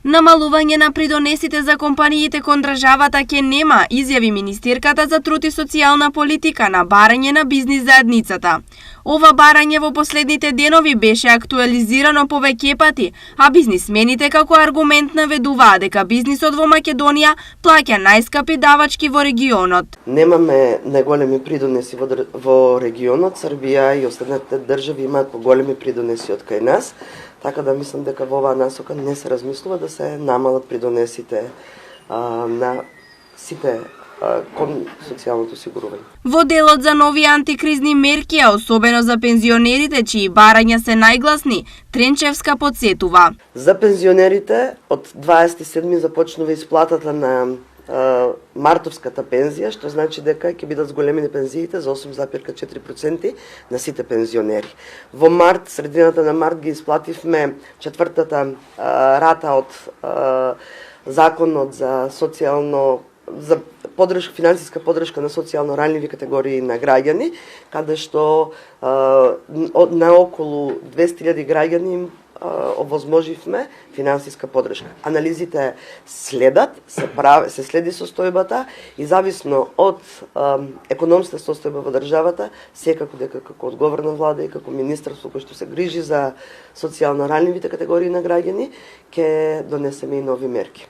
Намалување на придонесите за компаниите кон државата ќе нема, изјави министерката за труд и социјална политика на барање на бизнис заедницата. Ова барање во последните денови беше актуализирано повеќе пати, а бизнисмените како аргумент наведуваа дека бизнисот во Македонија плаќа најскапи давачки во регионот. Немаме најголеми придонеси во регионот. Србија и останатите држави имаат поголеми придонеси од кај нас. Така да мислам дека во оваа насока не се размислува да се намалат придонесите на сите кон социјалното осигурување. Во делот за нови антикризни мерки, а особено за пензионерите чии барања се најгласни, Тренчевска подсетува. За пензионерите од 27 започнува исплатата на мартовската пензија, што значи дека ќе бидат зголемени пензиите за 8,4% на сите пензионери. Во март, средината на март ги исплативме четвртата рата од законот за финансиска поддршка на социјално ранливи категории на граѓани, каде што на околу 200.000 граѓани овозможивме финансиска поддршка. Анализите следат, се следи состојбата и зависно од економската состојба во државата, секако дека како одговорна влада и како министерство кој што се грижи за социјално ранливите категории на граѓани, ќе донесеме и нови мерки.